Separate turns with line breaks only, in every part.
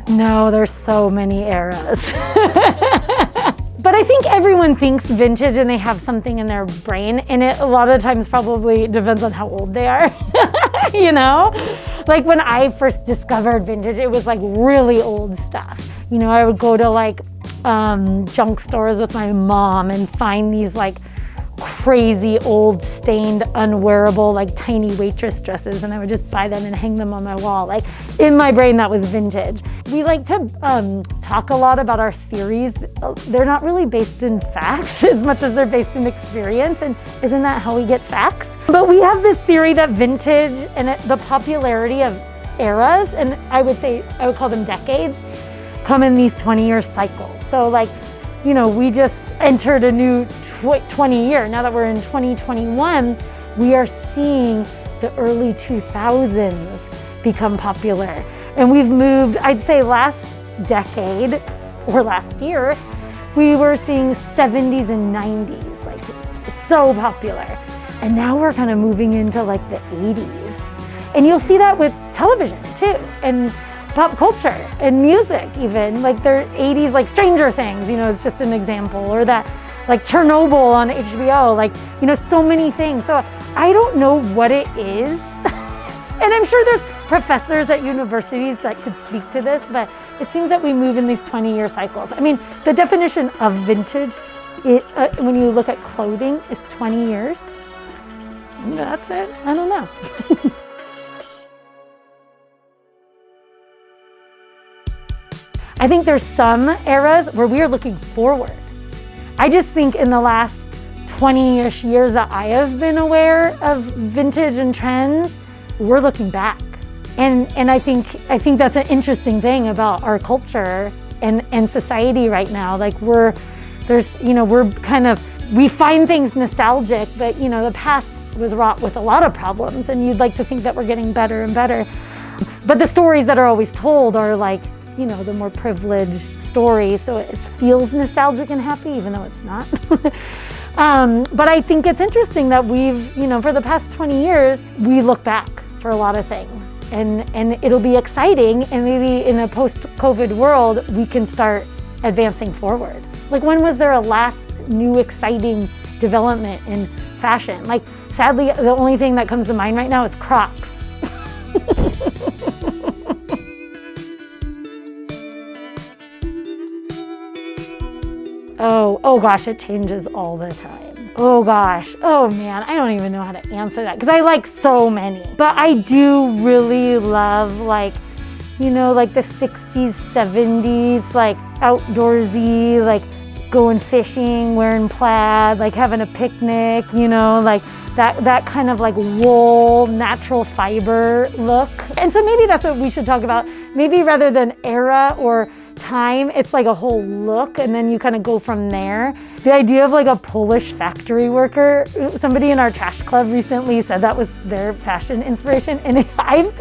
No, there's so many eras. But I think everyone thinks vintage and they have something in their brain, and it a lot of times probably depends on how old they are, you know? Like when I first discovered vintage, it was like really old stuff. You know, I would go to like junk stores with my mom and find these like crazy old stained unwearable like tiny waitress dresses, and I would just buy them and hang them on my wall. Like in my brain that was vintage. We like to talk a lot about our theories. They're not really based in facts as much as they're based in experience, and isn't that how we get facts? But we have this theory that vintage and the popularity of eras, and I would call them decades, come in these 20-year cycles. So like, you know, we just entered a new 20 year. Now that we're in 2021, we are seeing the early 2000s become popular. And we've moved, I'd say last decade or last year, we were seeing 70s and 90s, like so popular. And now we're kind of moving into like the 80s. And you'll see that with television too, and pop culture and music even. Like their 80s, like Stranger Things, you know, it's just an example, or that like Chernobyl on HBO, like, you know, so many things. So I don't know what it is. And I'm sure there's professors at universities that could speak to this, but it seems that we move in these 20-year cycles. I mean, the definition of vintage, when you look at clothing, is 20 years. That's it. I don't know. I think there's some eras where we are looking forward. I just think in the last 20-ish years that I have been aware of vintage and trends, we're looking back. And I think that's an interesting thing about our culture and society right now. Like we find things nostalgic, but you know, the past was wrought with a lot of problems, and you'd like to think that we're getting better and better. But the stories that are always told are like, you know, the more privileged stories, so it feels nostalgic and happy, even though it's not. But I think it's interesting that we've, you know, for the past 20 years, we look back for a lot of things, and it'll be exciting, and maybe in a post-COVID world, we can start advancing forward. Like, when was there a last new exciting development in fashion? Like, sadly, the only thing that comes to mind right now is Crocs. Oh gosh, it changes all the time. Oh gosh, oh man, I don't even know how to answer that because I like so many. But I do really love, like, you know, like the 60s, 70s, like outdoorsy, like going fishing, wearing plaid, like having a picnic, you know, like that kind of like wool, natural fiber look. And so maybe that's what we should talk about. Maybe rather than era or time, it's like a whole look, and then you kind of go from there. The idea of like a Polish factory worker, somebody in our trash club recently said that was their fashion inspiration, and I've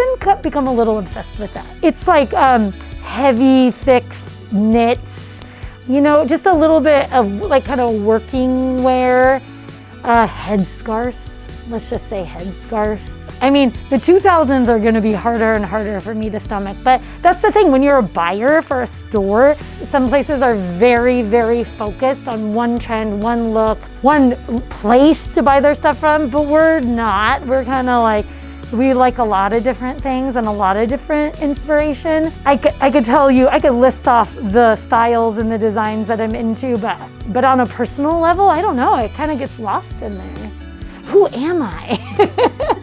become a little obsessed with that. It's like heavy, thick knits, you know, just a little bit of like kind of working wear, headscarves. Let's just say headscarves. I mean, the 2000s are going to be harder and harder for me to stomach, but that's the thing. When you're a buyer for a store, some places are very, very focused on one trend, one look, one place to buy their stuff from, but we're not. We're kind of like, we like a lot of different things and a lot of different inspiration. I could tell you, I could list off the styles and the designs that I'm into, but on a personal level, I don't know. It kind of gets lost in there. Who am I?